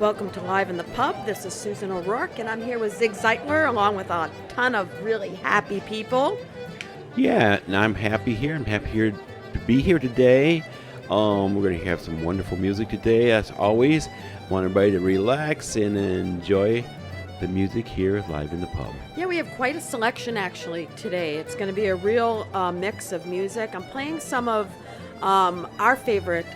Welcome to Live in the Pub. This is Susan O'Rourke, and I'm here with Zig Zeitler, along with a ton of really happy people. Yeah, and I'm happy here. I'm happy here to be here today. We're going to have some wonderful music today, as always. Want everybody to relax and enjoy the music here live in the pub. Yeah, we have quite a selection actually today. It's going to be a real mix of music. I'm playing some of our favorite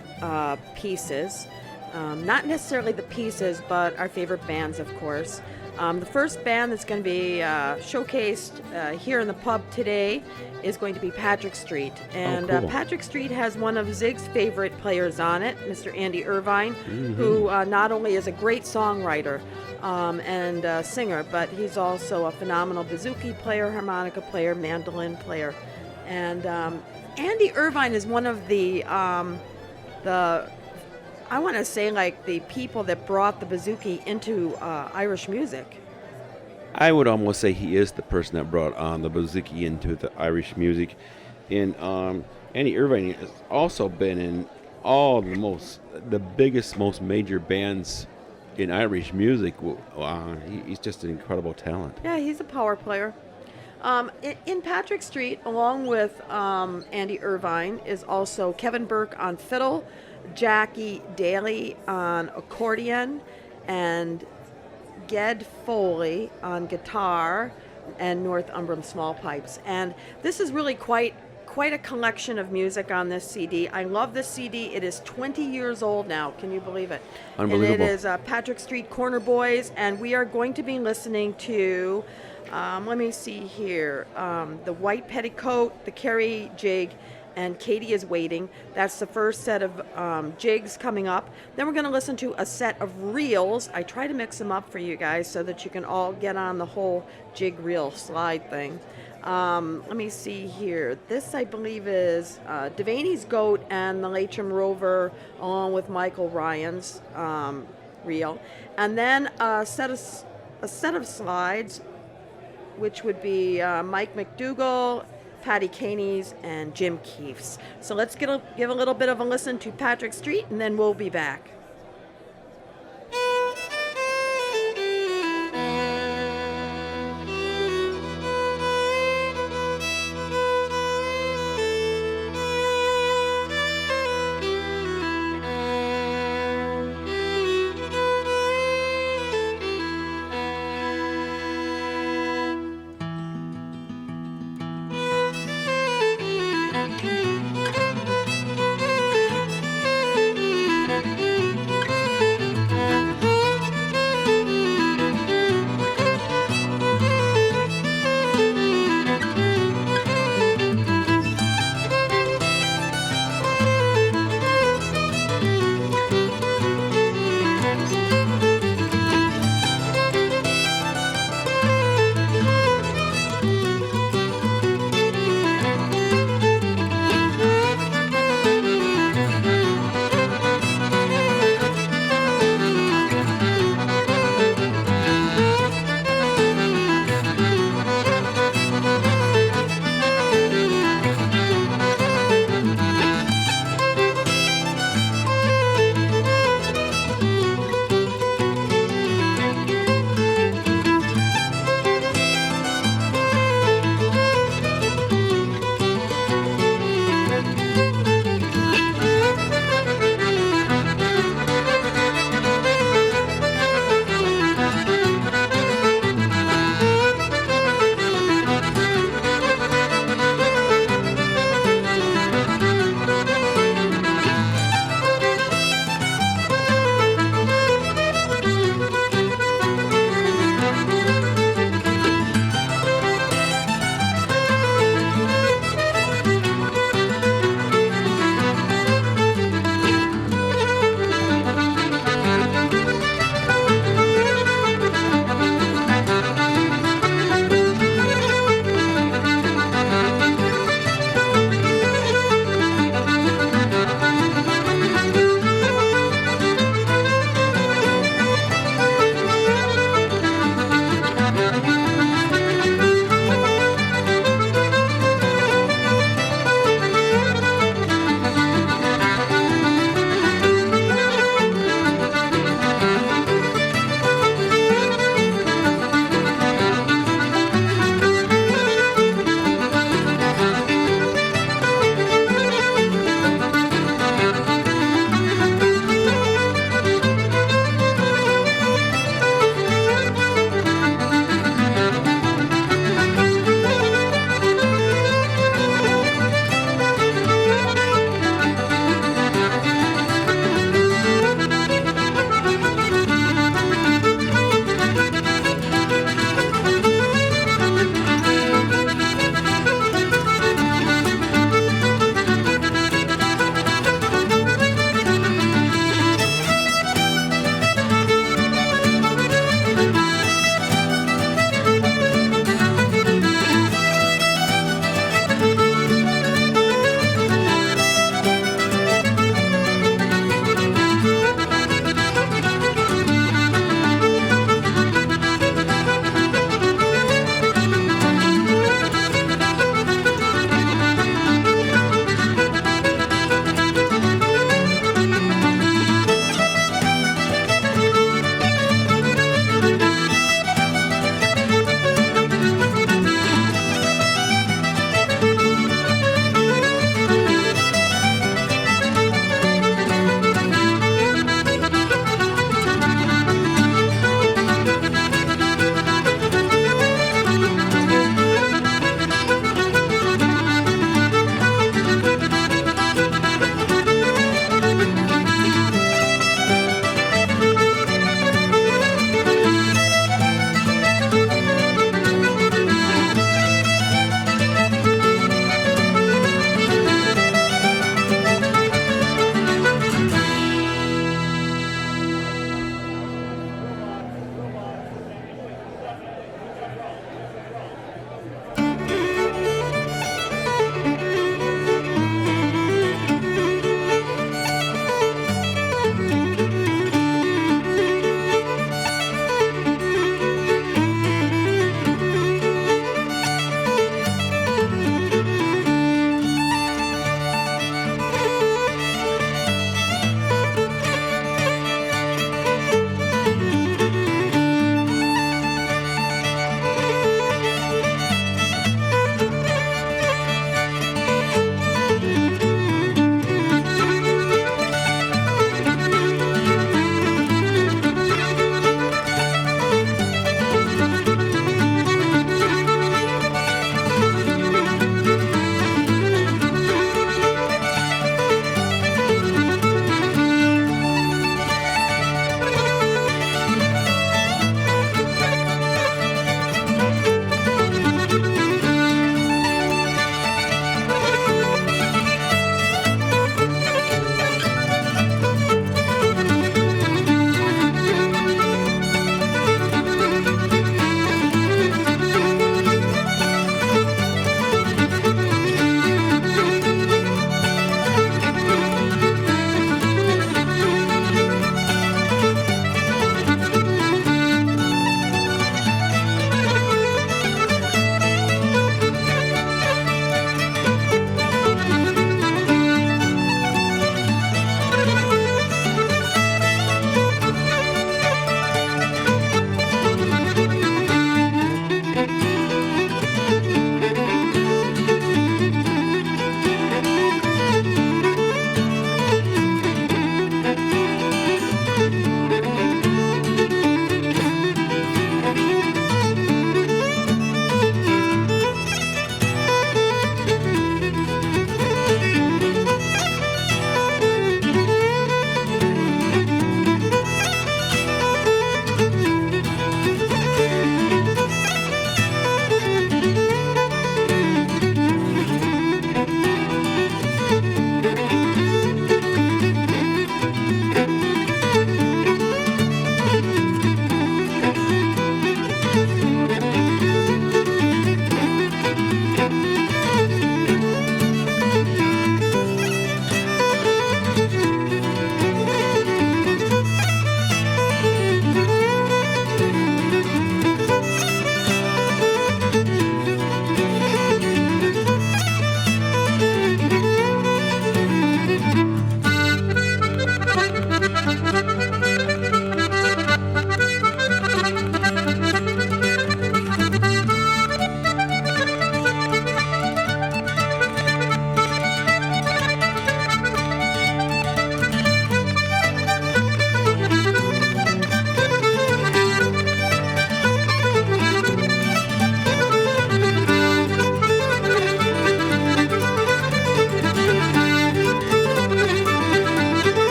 pieces. Not necessarily the pieces, but our favorite bands, of course. The first band that's going to be showcased here in the pub today is going to be Patrick Street. And cool. Patrick Street has one of Zig's favorite players on it, Mr. Andy Irvine, who not only is a great songwriter and singer, but he's also a phenomenal bouzouki player, harmonica player, mandolin player. And Andy Irvine is one of the I want to say, like, the people that brought the bouzouki into Irish music. I would almost say he is the person that brought the bouzouki into the Irish music. And Andy Irvine has also been in all the biggest, most major bands in Irish music. He's just an incredible talent. Yeah, he's a power player. In Patrick Street, along with Andy Irvine, is also Kevin Burke on fiddle, Jackie Daly on accordion, and Ged Foley on guitar, and Northumberland small pipes. And this is really quite a collection of music on this CD. I love this CD. It is 20 years old now. Can you believe it? Unbelievable. And it is Patrick Street Corner Boys, and we are going to be listening to, let me see here, the White Petticoat, the Kerry Jig, and Katie is Waiting. That's the first set of jigs coming up. Then we're going to listen to a set of reels. I try to mix them up for you guys so that you can all get on the whole jig reel slide thing. Let me see here. This, I believe, is Devaney's Goat and the Leprechaun Rover, along with Michael Ryan's reel. And then a set of slides, which would be Mike McDougall, Patty Caney's, and Jim Keefe's. So let's give a little bit of a listen to Patrick Street, and then we'll be back.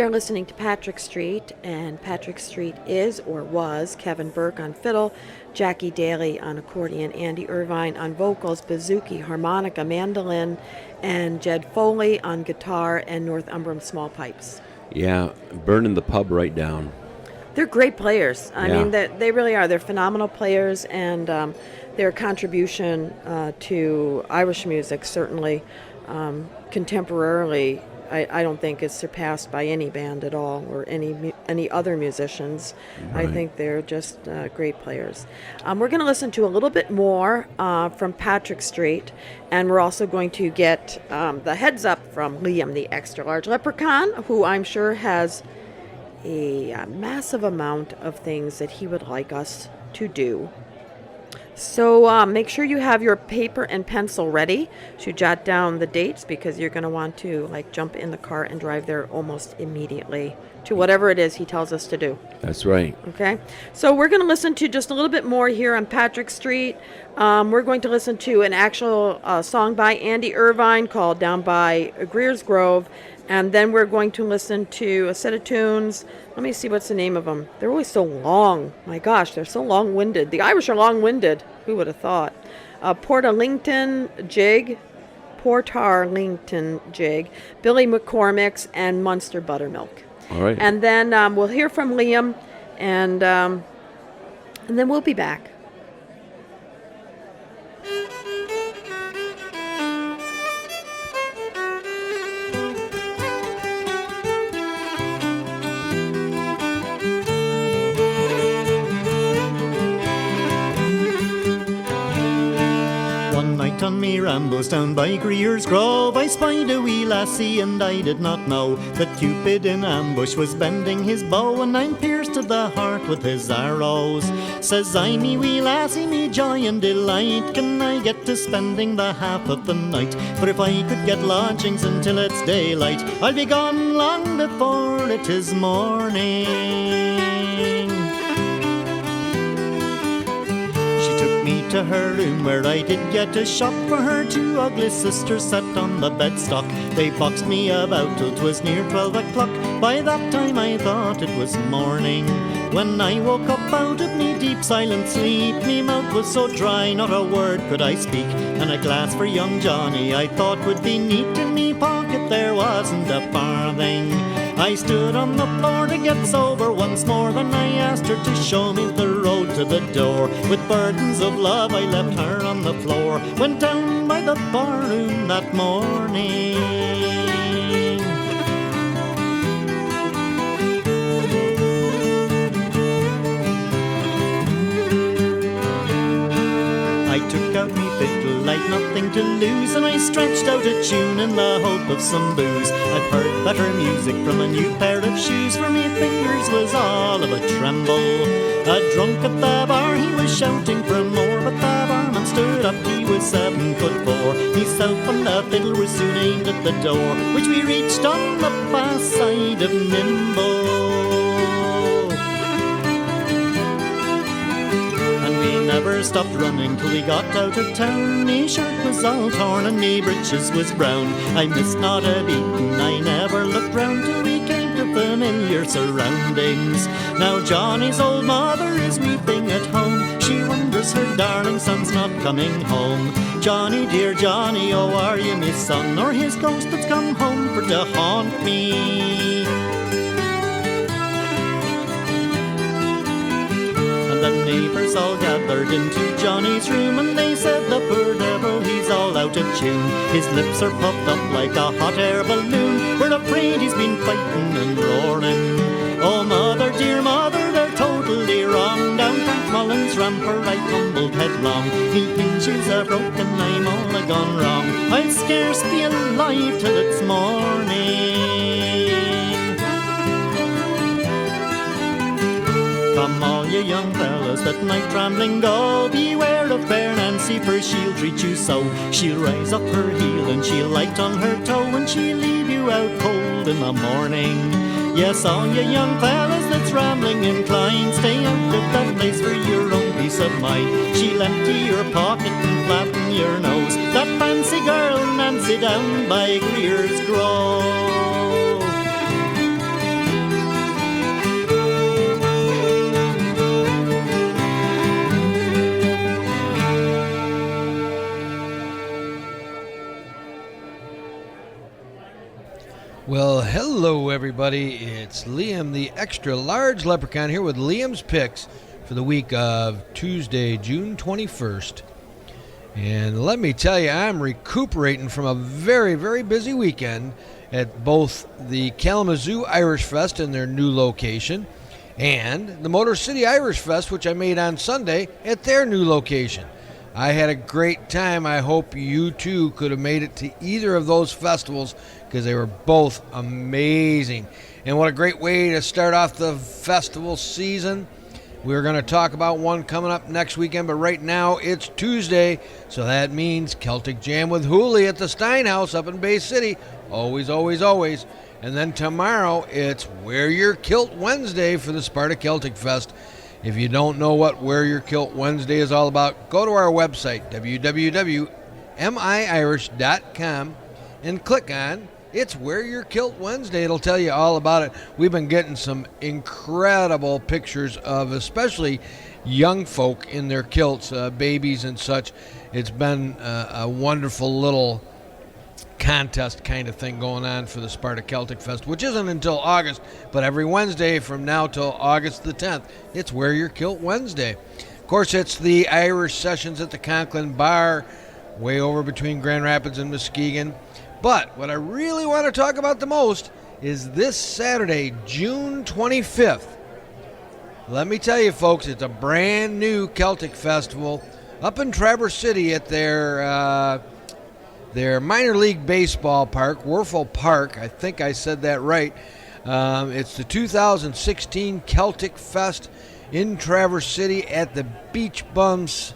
are listening to Patrick Street, and Patrick Street is or was Kevin Burke on fiddle, Jackie Daly on accordion, Andy Irvine on vocals, bouzouki, harmonica, mandolin, and Jed Foley on guitar and Northumberland small pipes. Yeah, burning the pub right down. They're great players. I Yeah. mean, they really are. They're phenomenal players, and their contribution to Irish music, certainly contemporarily, I don't think is surpassed by any band at all or any other musicians. Right. I think they're just great players. We're going to listen to a little bit more from Patrick Street, and we're also going to get the heads up from Liam, the extra large Leprechaun, who I'm sure has a massive amount of things that he would like us to do. So make sure you have your paper and pencil ready to jot down the dates, because you're going to want to jump in the car and drive there almost immediately to whatever it is he tells us to do. That's right. Okay, so we're going to listen to just a little bit more here on Patrick Street. We're going to listen to an actual song by Andy Irvine called Down by Greer's Grove, and then we're going to listen to a set of tunes. Let me see, what's the name of them? They're always so long. My gosh, they're so long-winded. The Irish are long-winded. Who would have thought? Portarlington Jig, Billy McCormick's, and Munster Buttermilk. All right. And then we'll hear from Liam, and then we'll be back. On me rambles down by Greer's Grove, I spied a wee lassie, and I did not know that Cupid in ambush was bending his bow, and I'm pierced to the heart with his arrows. Says I, me wee lassie, me joy and delight, can I get to spending the half of the night? For if I could get lodgings until it's daylight, I'll be gone long before it is morning. Me to her room, where I did get a shock, for her two ugly sisters sat on the bedstock. They boxed me about till 'twas near 12 o'clock. By that time I thought it was morning. When I woke up out of me deep silent sleep, me mouth was so dry not a word could I speak, and a glass for young Johnny I thought would be neat. In me pocket there wasn't a farthing. I stood on the floor to get sober once more, then I asked her to show me the road to the door. With burdens of love I left her on the floor, went down by the barroom that morning. I took out me fiddle like nothing to lose, and I stretched out a tune in the hope of some booze. I've heard better music from a new pair of shoes, for me fingers was all of a tremble. A drunk at the bar, he was shouting for more, but the barman stood up, he was 7'4". Myself and the fiddle were soon aimed at the door, which we reached on the far side of Nimble. Never stopped running till we got out of town. Me shirt was all torn and me breeches was brown. I missed not a beat and I never looked round till we came to familiar surroundings. Now Johnny's old mother is weeping at home. She wonders her darling son's not coming home. Johnny, dear Johnny, oh are you me son, or his ghost that's come home for to haunt me? The neighbours all gathered into Johnny's room, and they said the poor devil, he's all out of tune. His lips are puffed up like a hot air balloon. We're afraid he's been fighting and roaring. Oh mother, dear mother, they're totally wrong. Down Frank Mullen's ramper I tumbled headlong. Me hinges are broken, I'm all gone wrong. I'll scarce be alive till it's morning. Come all you young fellas that night rambling go, beware of fair Nancy, for she'll treat you so. She'll rise up her heel and she'll light on her toe, and she'll leave you out cold in the morning. Yes, all you young fellas that's rambling inclined, stay out of that place for your own peace of mind. She'll empty your pocket and flatten your nose, that fancy girl Nancy down by Greer's Grove. everybody. It's Liam, the extra large leprechaun, here with Liam's picks for the week of Tuesday, June 21st. And let me tell you, I'm recuperating from a very, very busy weekend at both the Kalamazoo Irish Fest in their new location and the Motor City Irish Fest, which I made on Sunday at their new location. I had a great time. I hope you too could have made it to either of those festivals because they were both amazing. And what a great way to start off the festival season. We're going to talk about one coming up next weekend, but right now it's Tuesday, so that means Celtic Jam with Hooley at the Steinhaus up in Bay City. Always, always, always. And then tomorrow it's Wear Your Kilt Wednesday for the Sparta Celtic Fest. If you don't know what Wear Your Kilt Wednesday is all about, go to our website, www.miirish.com, and click on It's Wear Your Kilt Wednesday. It'll tell you all about it. We've been getting some incredible pictures of especially young folk in their kilts, babies and such. It's been a wonderful little contest kind of thing going on for the Sparta Celtic Fest, which isn't until August, but every Wednesday from now till August the 10th, it's Wear Your Kilt Wednesday. Of course, it's the Irish Sessions at the Conklin Bar, way over between Grand Rapids and Muskegon. But what I really want to talk about the most is this Saturday, June 25th. Let me tell you, folks, it's a brand new Celtic festival up in Traverse City at their minor league baseball park, Werfel Park. I think I said that right. It's the 2016 Celtic Fest in Traverse City at the Beach Bums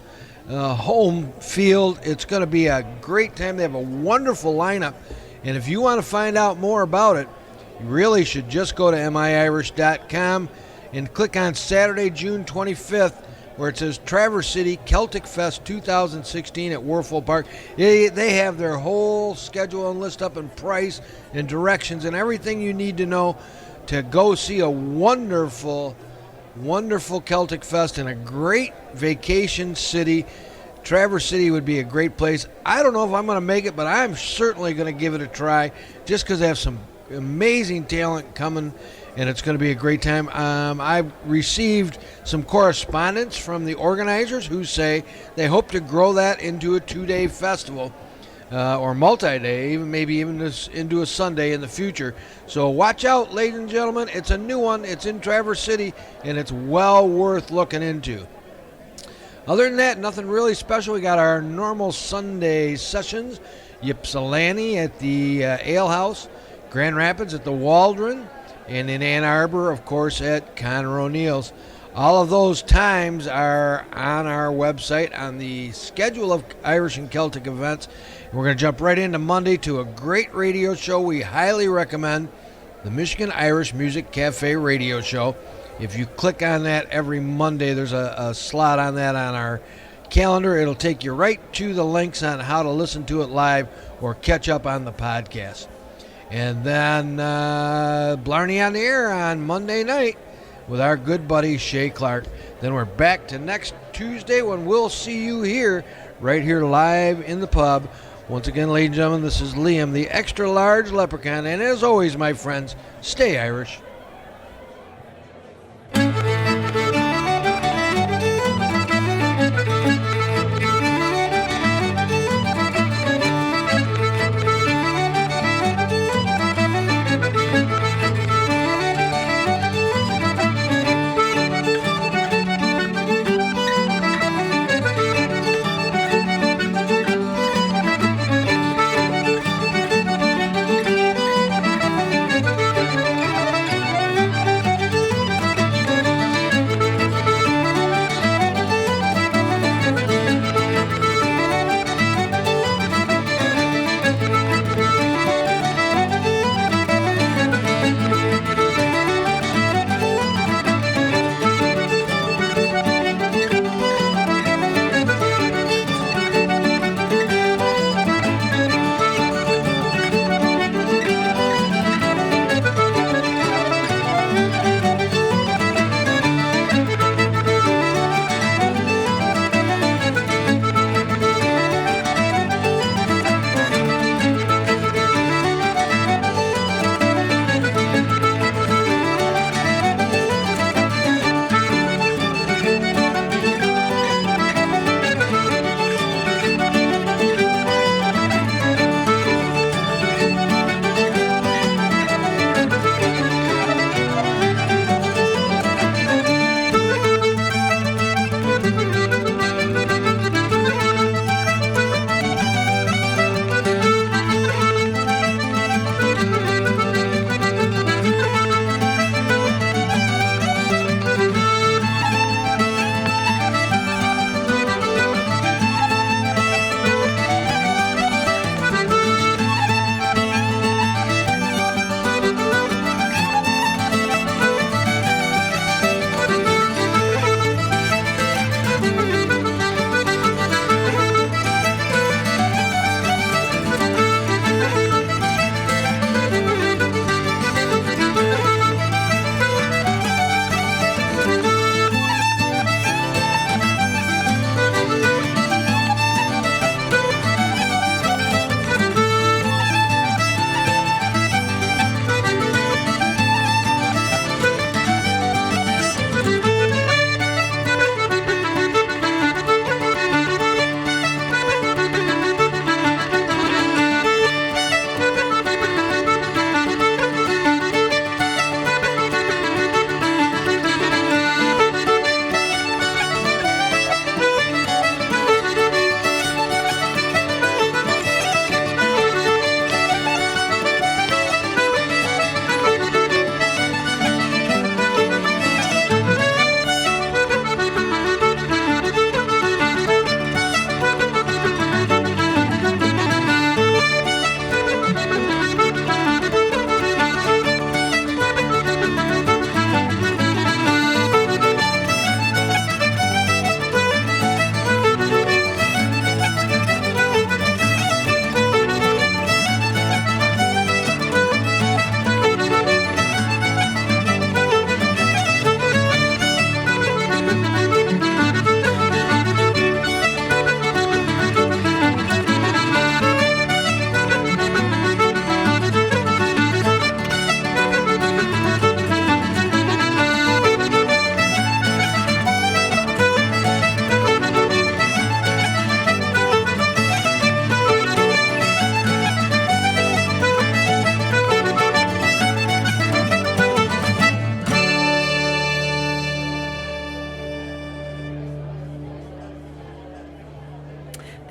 home field. It's going to be a great time. They have a wonderful lineup. And if you want to find out more about it, you really should just go to miirish.com and click on Saturday, June 25th, where it says Traverse City Celtic Fest 2016 at Werfel Park. They have their whole schedule and list up and price and directions and everything you need to know to go see a wonderful, wonderful Celtic Fest in a great vacation city. Traverse City would be a great place. I don't know if I'm going to make it, but I'm certainly going to give it a try just because they have some amazing talent coming, and it's going to be a great time. I've received some correspondence from the organizers who say they hope to grow that into a 2-day festival or multi-day, maybe even into a Sunday in the future. So watch out, ladies and gentlemen. It's a new one. It's in Traverse City, and it's well worth looking into. Other than that, nothing really special. We got our normal Sunday sessions, Ypsilanti at the Ale House, Grand Rapids at the Waldron, and in Ann Arbor, of course, at Connor O'Neill's. All of those times are on our website on the schedule of Irish and Celtic events. We're going to jump right into Monday to a great radio show we highly recommend, the Michigan Irish Music Cafe radio show. If you click on that every Monday, there's a slot on that on our calendar. It'll take you right to the links on how to listen to it live or catch up on the podcast. And then Blarney on the Air on Monday night with our good buddy Shay Clark. Then we're back to next Tuesday when we'll see you here, right here live in the pub. Once again, ladies and gentlemen, this is Liam, the extra large leprechaun. And as always, my friends, stay Irish.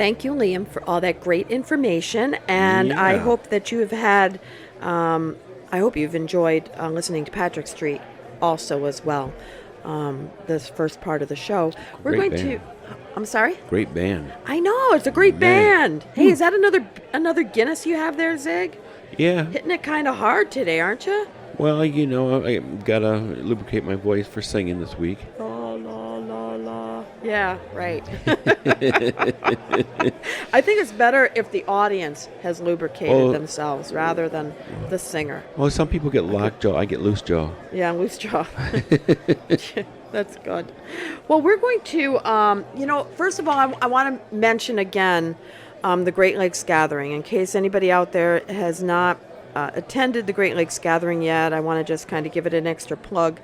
Thank you, Liam, for all that great information. And I Yeah. hope that you have had, I hope you've enjoyed listening to Patrick Street also as well, this first part of the show. We're Great going band. to, I'm sorry? Great band. I know, it's a great Yeah. band. Hey, is that another Guinness you have there, Zig? Yeah. Hitting it kind of hard today, aren't you? Well, I gotta lubricate my voice for singing this week. La, la, la, la. Yeah, right. I think it's better if the audience has lubricated Well- themselves rather than the singer. Well, some people get lockjaw. I get loose jaw. Yeah, loose jaw. That's good. Well, we're going to, first of all, I want to mention again the Great Lakes Gathering. In case anybody out there has not attended the Great Lakes Gathering yet, I want to just kind of give it an extra plug.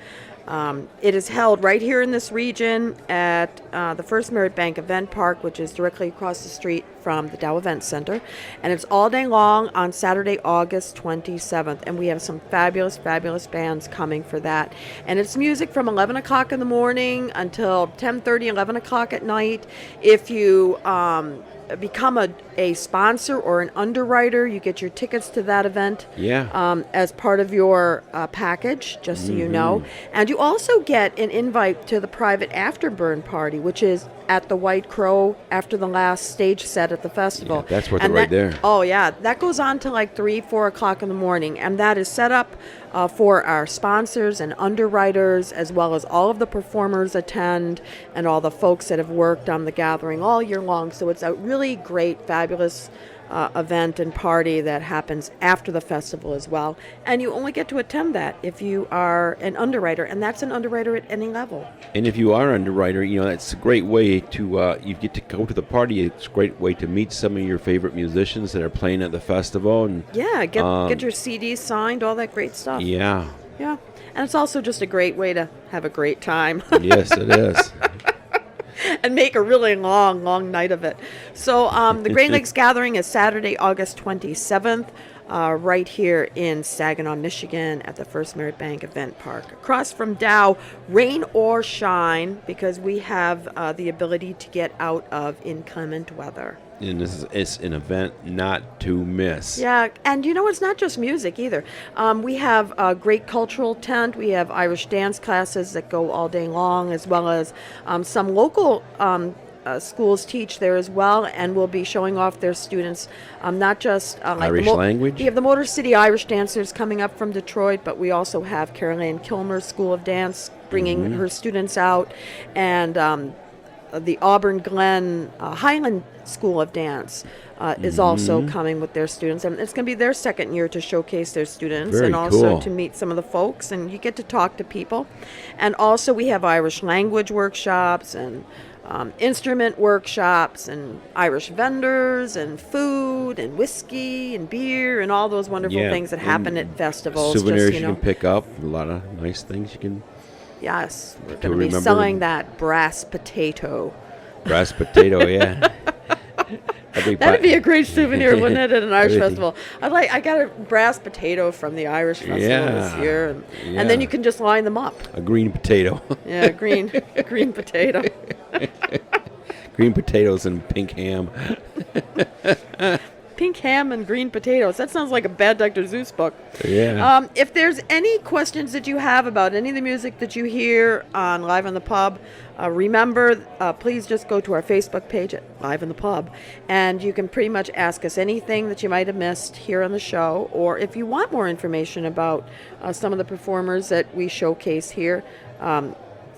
It is held right here in this region at the First Merit Bank Event Park, which is directly across the street from the Dow Event Center. And it's all day long on Saturday, August 27th. And we have some fabulous, fabulous bands coming for that. And it's music from 11 o'clock in the morning until 10:30, 11 o'clock at night. If you become a sponsor or an underwriter, you get your tickets to that event as part of your package, just so you know. And you also get an invite to the private afterburn party, which is at the White Crow after the last stage set at the festival. Yeah, that's worth And it right that- there. Oh, yeah. That goes on to like 3, 4 o'clock in the morning. And that is set up for our sponsors and underwriters, as well as all of the performers attend and all the folks that have worked on the gathering all year long. So it's a really great, fabulous event and party that happens after the festival as well. And you only get to attend that if you are an underwriter, and that's an underwriter at any level. And if you are an underwriter, that's a great way to you get to go to the party. It's a great way to meet some of your favorite musicians that are playing at the festival. And Yeah, get your CDs signed, all that great stuff. yeah, Yeah. And it's also just a great way to have a great time. yes, it is. And make a really long, long night of it. So the Great Lakes Gathering is Saturday, August 27th, right here in Saginaw, Michigan at the First Merit Bank Event Park. Across from Dow, rain or shine, because we have the ability to get out of inclement weather. And it's an event not to miss. Yeah, and it's not just music either. We have a great cultural tent. We have Irish dance classes that go all day long, as well as some local schools teach there as well, and will be showing off their students, not just like Irish language? We have the Motor City Irish dancers coming up from Detroit, but we also have Carol Ann Kilmer's School of Dance bringing her students out, and the Auburn Glen Highland School of Dance is also coming with their students, and it's going to be their second year to showcase their students. Very and also cool. to meet some of the folks, and you get to talk to people. And also we have Irish language workshops and instrument workshops and Irish vendors and food and whiskey and beer and all those wonderful things that happen at festivals. Souvenirs just, you can pick up. A lot of nice things you can. Yes, we're To going to be remember selling that brass potato. Brass potato, yeah. That'd be a great souvenir, wouldn't it, at an Irish Everything. festival? I got a brass potato from the Irish festival this Yeah, year, and then yeah. you can just line them up. A green potato. Yeah, green potato. Green potatoes and pink ham. Pink ham and green potatoes. That sounds like a bad Dr. Zeus book. Yeah. If there's any questions that you have about any of the music that you hear on Live on the Pub, remember, please just go to our Facebook page at Live in the Pub, and you can pretty much ask us anything that you might have missed here on the show, or if you want more information about some of the performers that we showcase here,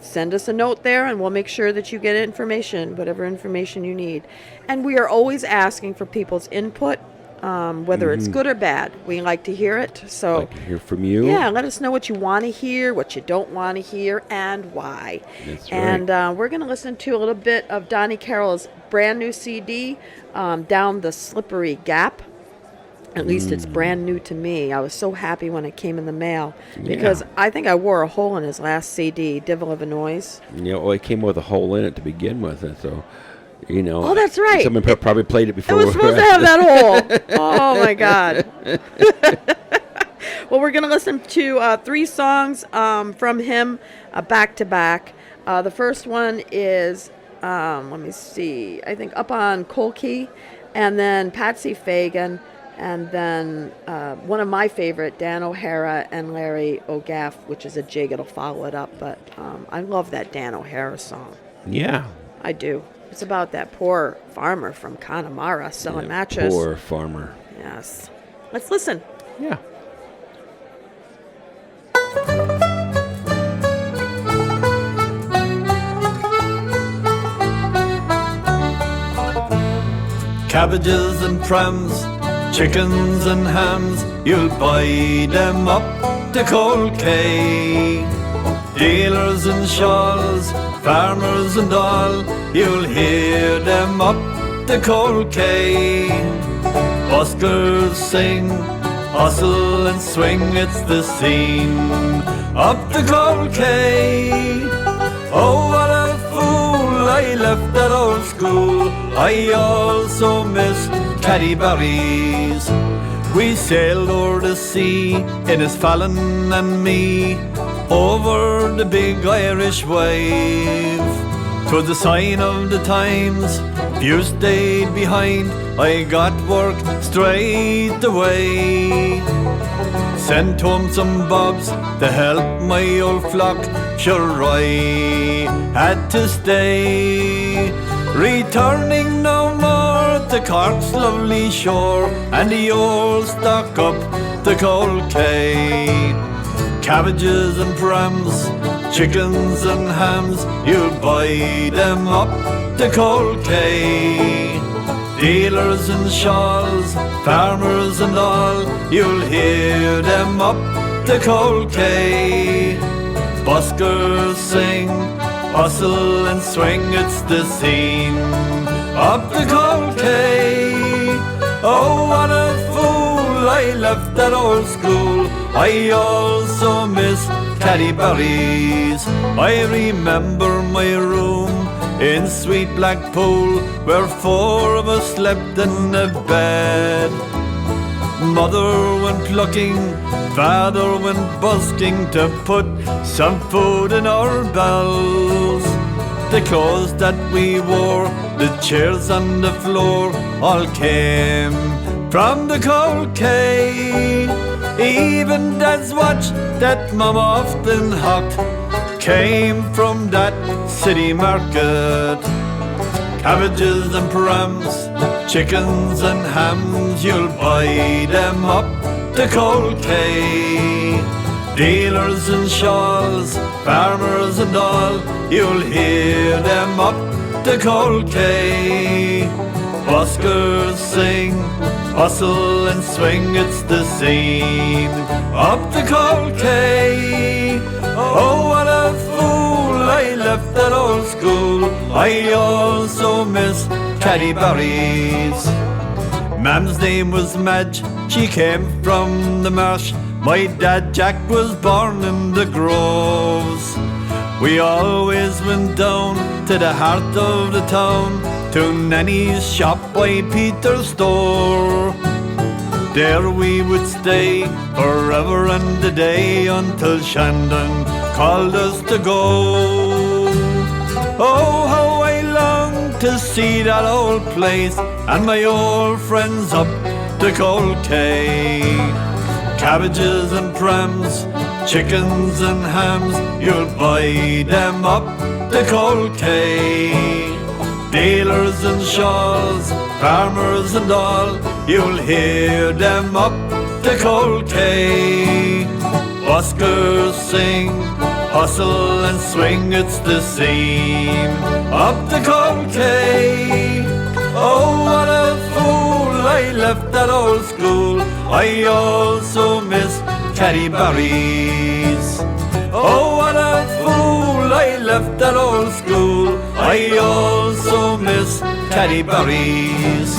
send us a note there, and we'll make sure that you get information, whatever information you need. And we are always asking for people's input, whether it's good or bad. We like to hear it. So, Like to hear from you. yeah, let us know what you want to hear, what you don't want to hear, and why. That's And we're going to listen to a little bit of Donnie Carroll's brand new CD, Down the Slippery Gap. At least it's brand new to me. I was so happy when it came in the mail, because I think I wore a hole in his last CD, Devil of a Noise. Well, it came with a hole in it to begin with, and so, Oh, that's right. Someone probably played it It before. was supposed to have that hole. Oh, my God. Well, we're going to listen to 3 songs from him back to back. The first one is let me see, I think up on Coal Key, and then Patsy Fagan, and then one of my favorite, Dan O'Hara and Larry O'Gaff, which is a jig. It'll follow it up, but I love that Dan O'Hara song. Yeah. I do. It's about that poor farmer from Connemara selling matches. Poor farmer. Yes. Let's listen. Yeah. Cabbages and prams, chickens and hams, you'll buy them up the Coal Quay. Dealers in shawls, farmers and all, you'll hear them up the Coal Quay. Buskers sing, hustle and swing, it's the scene up the Coal Quay. Oh, what a fool, I left that old school. I also missed Caddyberries. We sailed o'er the sea, Innes Fallon and me, over the big Irish wave. 'Twas the sign of the times, few stayed behind. I got work straight away. Sent home some bobs to help my old flock. Sure, I had to stay. Returning no more to Cork's lovely shore, and the old stock up the Coal Quay. Cabbages and prams, chickens and hams, you'll buy them up the Coal Quay. Dealers in shawls, farmers and all, you'll hear them up the Coal Quay. Buskers sing, hustle and swing, it's the scene up the Coal Quay. Oh, what a fool, I left that old school. I also miss Caddyberries. I remember my room in sweet Blackpool, where four of us slept in a bed. Mother went plucking, father went busking to put some food in our bells. The clothes that we wore, the chairs on the floor, all came from the Coal Quay. Even Dad's watch that Mum often hocked came from that city market. Cabbages and prams, chickens and hams, you'll buy them up the Coal Quay. Dealers in shawls, farmers and all, you'll hear them up the Coal Quay. Buskers sing, hustle and swing, it's the scene up the Coal Quay. Oh, what a fool, I left that old school. I also miss Caddyberries. Mam's name was Madge, she came from the marsh. My dad Jack was born in the Groves. We always went down to the heart of the town, to Nanny's shop by Peter's store. There we would stay forever and a day, until Shandon called us to go. Oh, how I long to see that old place and my old friends up the Coal Quay. Cabbages and prams, chickens and hams, you'll buy them up the Coal Quay. Dealers in shawls, farmers and all, you'll hear them up the Coal Quay. Buskers sing, hustle and swing, it's the scene up the Coal Quay. Oh, what a fool, I left that old school. I also miss Caddyberries. Oh, what a fool, I left that old school. I also miss Caddyberries.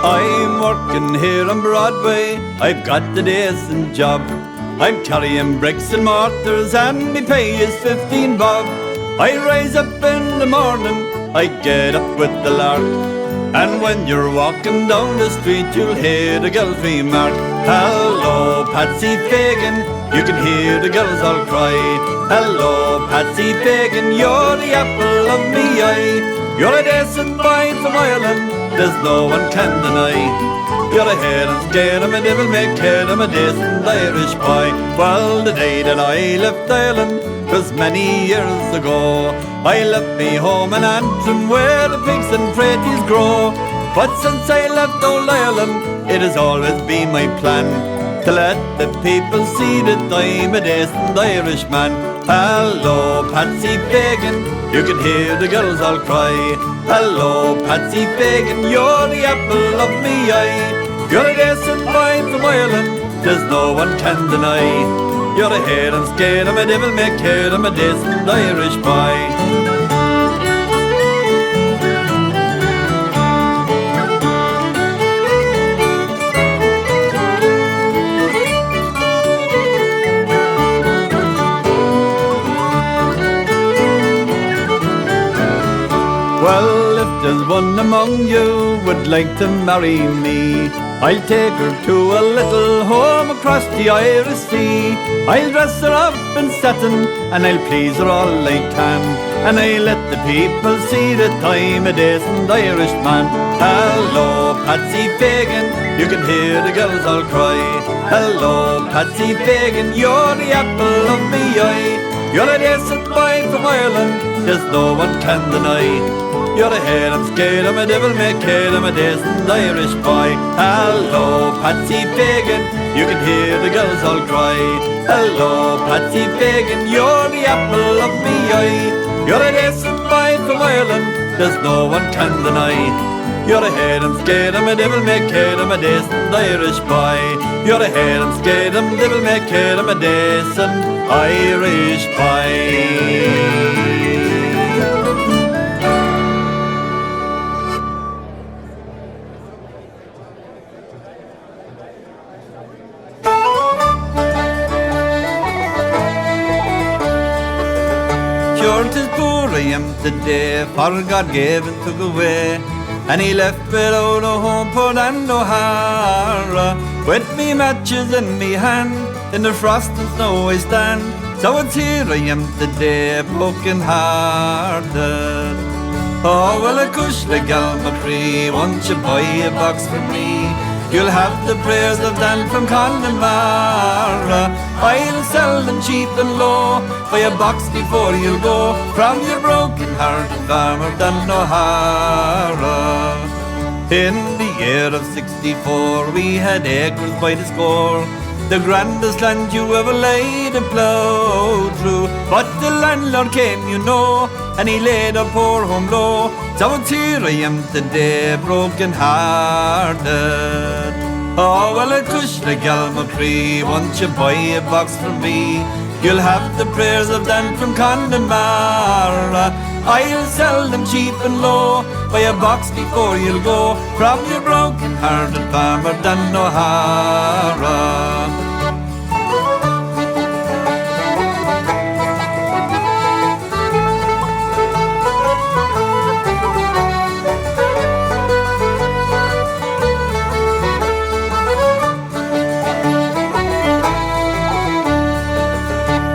I'm working here on Broadway, I've got the decent job. I'm carrying bricks and mortars and me pay is 15 bob. I rise up in the morning I get up with the lark. And when you're walking down the street, you'll hear the girls remark, hello, Patsy Fagan. You can hear the girls all cry, hello, Patsy Fagan, you're the apple of me eye. You're a decent boy from Ireland, there's no one can deny. You're a hair and scare, I'm a devil may care, I'm a decent Irish boy. Well, the day that I left Ireland was many years ago. I left me home in Antrim where the pigs and praties grow. But since I left old Ireland, it has always been my plan to let the people see that I'm a decent Irishman. Hello, Patsy Fagan, you can hear the girls all cry, hello, Patsy Fagan, you're the apple of me eye. You're a decent boy from Ireland, there's no one can deny. You're a hair and scare, I'm a devil may care, I'm a decent Irish boy. Well, if there's one among you would like to marry me, I'll take her to a little home across the Irish Sea. I'll dress her up in satin and I'll please her all I can, and I'll let the people see that I'm a decent Irishman. Hello, Patsy Fagan, you can hear the girls all cry, hello, Patsy Fagan, you're the apple of me eye. You're a decent boy from Ireland, there's no one can deny. You're a hair and scare, I'm a devil may care, I'm a decent Irish boy. Hello, Patsy Fagan, you can hear the girls all cry, hello, Patsy Fagan, you're the apple of me eye. You're a decent boy from Ireland, there's no one can deny. You're a hair and scare, I'm a devil may care, I'm a decent Irish boy. You're a hair and scare, I'm a devil may care, I'm a decent Irish boy. Sure, 'tis poor I am today, for God gave and took away, and he left without a home poor and O'Hara. With me matches in me hand, in the frost and snow I stand. So it's here I am today, broken hearted. Oh, well, a cush the gal McCree, won't you buy a box for me? You'll have the prayers of Dan from Connemara. I'll sell them cheap and low, buy a box before you'll go, from your broken-hearted farmer Dan O'Hara. In the year of 64 we had acres by the score, the grandest land you ever laid a plough through. But the landlord came, you know, and he laid our poor home low. So it's here I am today, broken-hearted. Oh, well, a cush the gal McCree, won't you buy a box for me? You'll have the prayers of Dan from Connemara. I'll sell them cheap and low, buy a box before you'll go, from your broken-hearted farmer Dan O'Hara.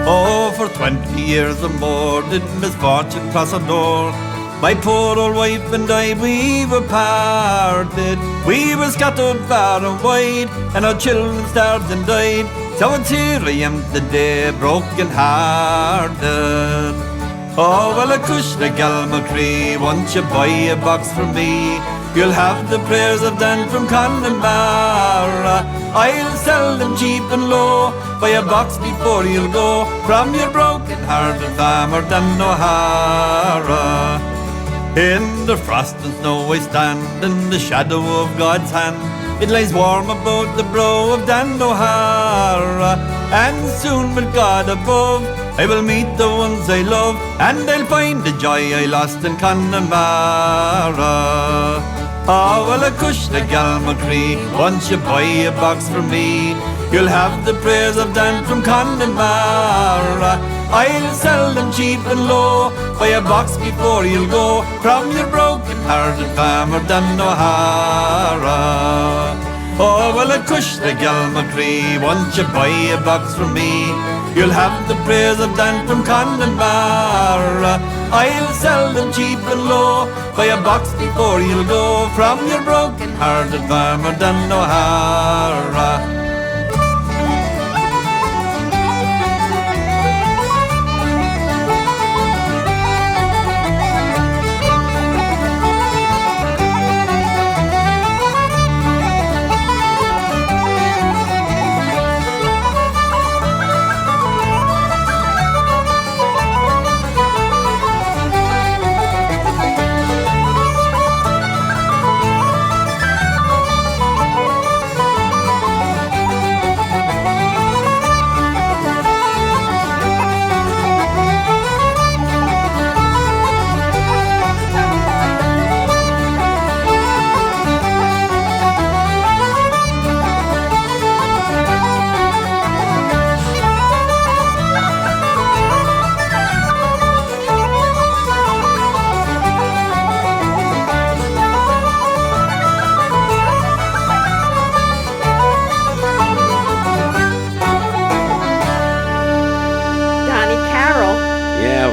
Oh, for 20 years or more did misfortune cross our door. My poor old wife and I, we were parted. We were scattered far and wide, and our children starved and died. So it's here I am today, broken-hearted. Oh, well, a cush the gal McCree, won't you buy a box for me? You'll have the prayers of Dan from Connemara. I'll sell them cheap and low, buy a box before you'll go, from your broken-hearted farmer Dan O'Hara. In the frost and snow I stand, in the shadow of God's hand. It lies warm about the brow of Dan O'Hara, and soon with God above I will meet the ones I love, and I'll find the joy I lost in Connemara. Oh, well, a cush the gal McCree, won't you buy a box for me? You'll have the prayers of Dan from Connemara. I'll sell them cheap and low. Buy a box before you'll go from your broken-hearted farmer Dan O'Hara. Oh, well, I cush the gal McCree, won't you buy a box from me? You'll have the praise of Dan from Connemara. I'll sell them cheap and low. Buy a box before you'll go from your broken-hearted farmer Dan O'Hara.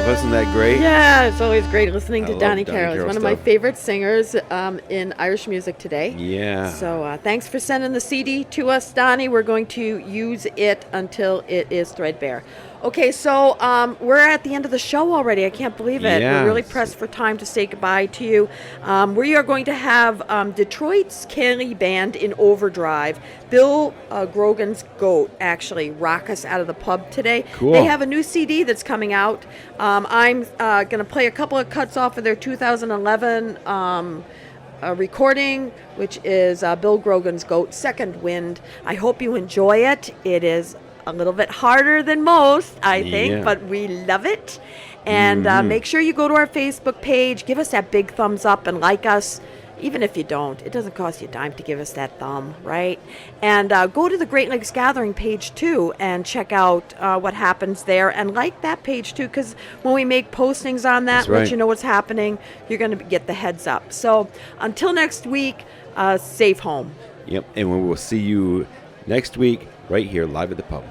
Wasn't that great? Yeah, it's always great listening to love Donnie Donnie Carroll. He's Carroll one of my stuff. favorite singers in Irish music today. Yeah. So thanks for sending the CD to us, Donnie. We're going to use it until it is threadbare. Okay, so we're at the end of the show already. I can't believe it. Yeah. We're really pressed for time to say goodbye to you. We are going to have Detroit's Kelly Band in overdrive. Bill Grogan's Goat actually rock us out of the pub today. Cool. They have a new CD that's coming out. I'm going to play a couple of cuts off of their 2011 recording, which is Bill Grogan's Goat, Second Wind. I hope you enjoy it. It is a little bit harder than most, I think, Yeah. but we love it. And make sure you go to our Facebook page, give us that big thumbs up and like us. Even if you don't, it doesn't cost you a dime to give us that thumb, right? And go to the Great Lakes Gathering page too and check out what happens there, and like that page too, because when we make postings on that, That's right. let you know what's happening, you're going to get the heads up. So until next week, safe home. Yep. And we will see you next week right here live at the pub.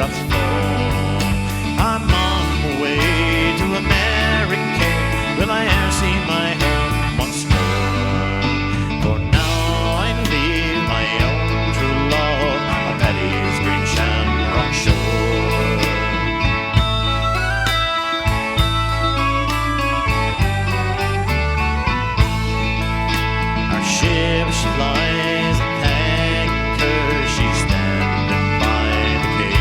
shots fall. I'm on my way to America. Will I ever see my home once more? For now I leave my own true love on Paddy's green shamrock shore. Our ship, she lies at anchor, she's standing by the quay.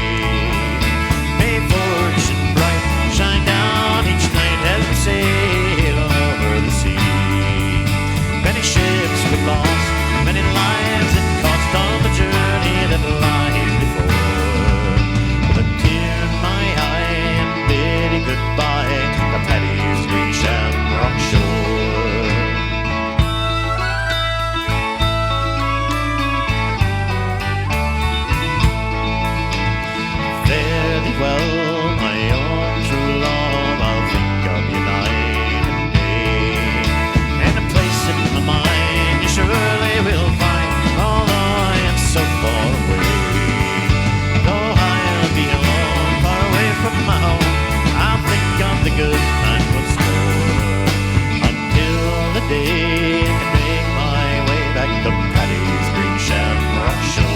May fortune bright shine down each night as we sail over the sea. Many ships we've lost, many lives it cost on the journey that lies before. With a tear in my eye and bidding goodbye to Paddy's green shamrock shore. Fare thee well, my own true love, I'll think of you night and day. And a place in my mind you surely will find, although I am so far away. Though I'll be alone, far away from my home, I'll think of the good times once more. Until the day I can make my way back to Paddy's green shamrock shore.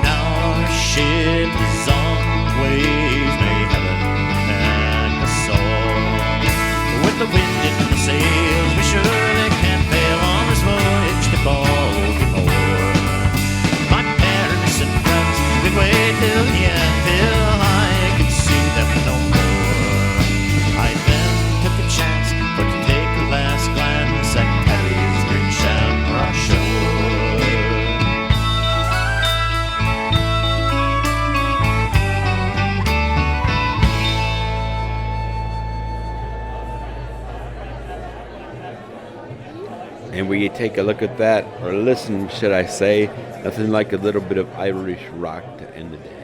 Now our ship is on waves, may heaven hand us all. With the wind in the sails, we surely can't fail on this voyage to Baltimore. My parents and friends, we'd wait till the end, till I could see them no more. I then took a chance, but to take a last glance at Paddy's green shamrock shore. And when you take a look at that, or listen, should I say, nothing like a little bit of Irish rock to end the day.